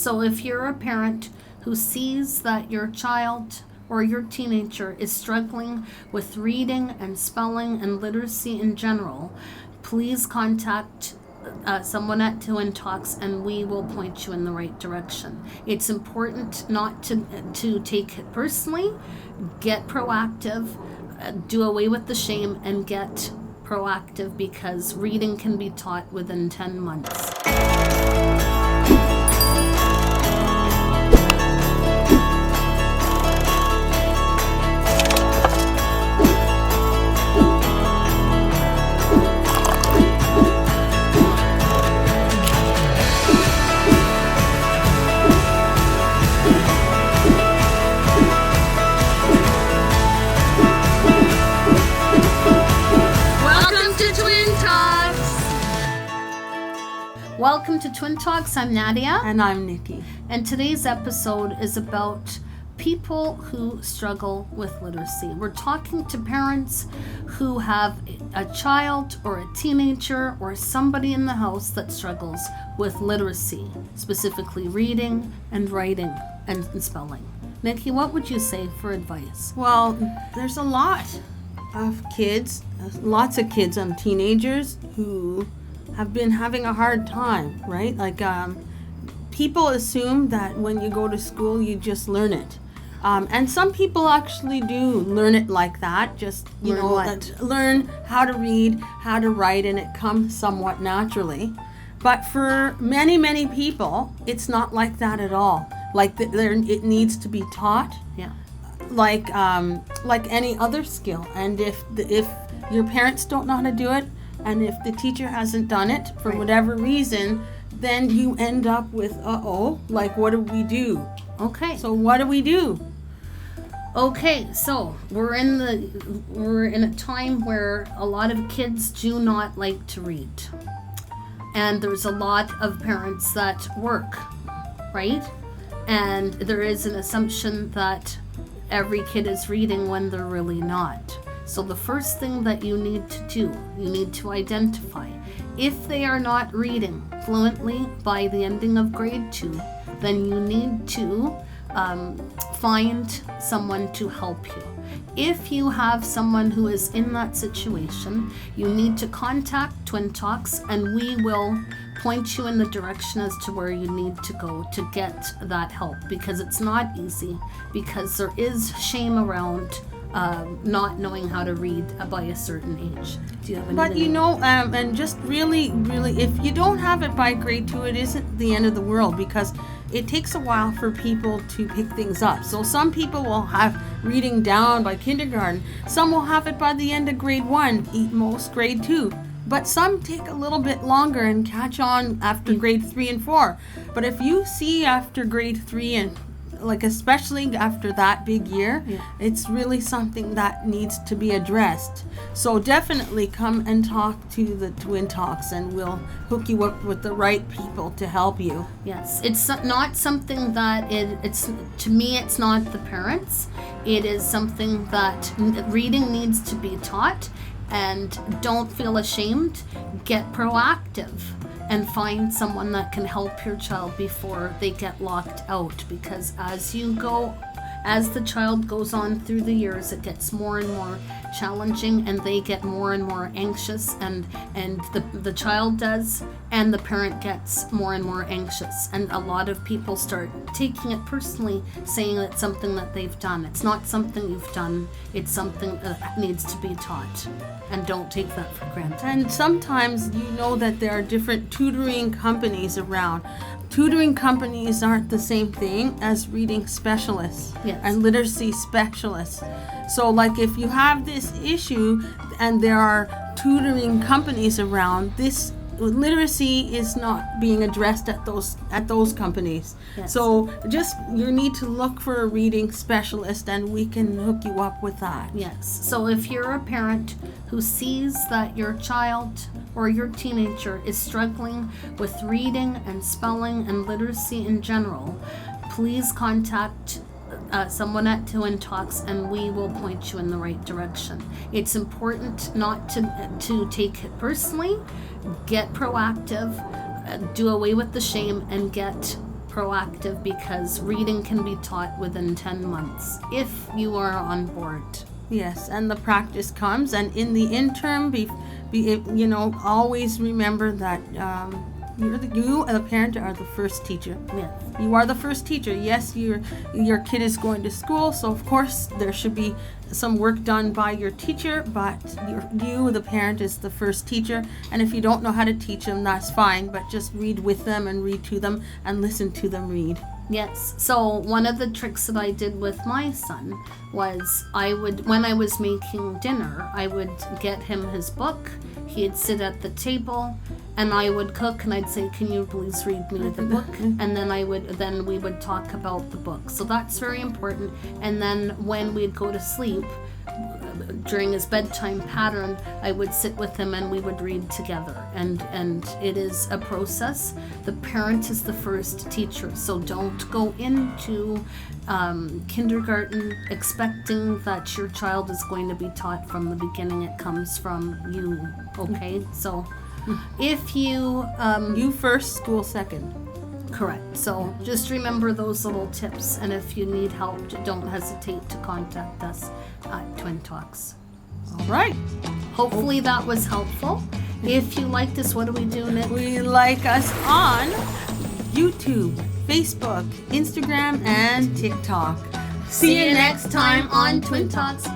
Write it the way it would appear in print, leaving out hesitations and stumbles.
So if you're a parent who sees that your child or your teenager is struggling with reading and spelling and literacy in general, please contact someone at Twin Talks and we will point you in the right direction. It's important not to take it personally. Get proactive, do away with the shame, and get proactive, because reading can be taught within 10 months. Welcome to Twin Talks. I'm Nadia. And I'm Nikki. And today's episode is about people who struggle with literacy. We're talking to parents who have a child or a teenager or somebody in the house that struggles with literacy, specifically reading and writing and spelling. Nikki, what would you say for advice? Well, there's a lot of kids, lots of kids and teenagers who have been having a hard time, right? Like people assume that when you go to school, you just learn it. And some people actually do learn it like that, just, learn how to read, how to write, and it comes somewhat naturally. But for many, many people, it's not like that at all. Like it needs to be taught. Yeah. Like any other skill. And if your parents don't know how to do it, and if the teacher hasn't done it for whatever reason, then you end up with, like, what do we do? Okay. So what do we do? Okay, so we're in a time where a lot of kids do not like to read. And there's a lot of parents that work, right? And there is an assumption that every kid is reading when they're really not. So the first thing that you need to do, you need to identify if they are not reading fluently by the ending of grade 2, then you need to find someone to help you. If you have someone who is in that situation, you need to contact Twin Talks and we will point you in the direction as to where you need to go to get that help, because it's not easy, because there is shame around not knowing how to read by a certain age. Do you have anything? But and just really, if you don't have it by grade 2, it isn't the end of the world, because it takes a while for people to pick things up. So some people will have reading down by kindergarten. Some will have it by the end of grade 1, most grade 2. But some take a little bit longer and catch on after grade 3 and 4. But if you see after grade 3 and especially after that big year, it's really something that needs to be addressed. So definitely come and talk to the Twin Talks and we'll hook you up with the right people to help you. Yes, it's not something that it's to me, it's not the parents. It is something that reading needs to be taught, and don't feel ashamed. Get proactive and find someone that can help your child before they get locked out, because as the child goes on through the years, it gets more and more challenging and they get more and more anxious, and the child does, and the parent gets more and more anxious, and a lot of people start taking it personally, saying it's something that they've done. It's not something you've done, it's something that needs to be taught, and don't take that for granted. And sometimes that there are different tutoring companies around. Tutoring companies aren't the same thing as reading specialists and literacy specialists. So if you have this issue and there are tutoring companies around, this literacy is not being addressed at those companies. Yes. So just you need to look for a reading specialist and we can hook you up with that. Yes. So if you're a parent who sees that your child or your teenager is struggling with reading and spelling and literacy in general, please contact someone at Twin Talks and we will point you in the right direction. It's important not to take it personally. Get proactive, do away with the shame, and get proactive because reading can be taught within 10 months if you are on board. Yes, and the practice comes, and in the interim, always remember that you and the parent are the first teacher. Yes. You are the first teacher. Yes, your kid is going to school, so of course there should be some work done by your teacher, but you, the parent, is the first teacher. And if you don't know how to teach them, that's fine, but just read with them and read to them and listen to them read. Yes. So one of the tricks that I did with my son was when I was making dinner, I would get him his book. He'd sit at the table and I would cook and I'd say, can you please read me the book? And then we would talk about the book. So that's very important. And then when we'd go to sleep, during his bedtime pattern, I would sit with him and we would read together. And it is a process. The parent is the first teacher. So don't go into kindergarten expecting that your child is going to be taught from the beginning. It comes from you. Okay? So if you... you first, school second. Correct. So just remember those little tips, and if you need help, don't hesitate to contact us at Twin Talks. All right. Hopefully that was helpful. If you liked us, what do we do, Nick? We like us on YouTube, Facebook, Instagram, and TikTok. See you next time on Twin Talks.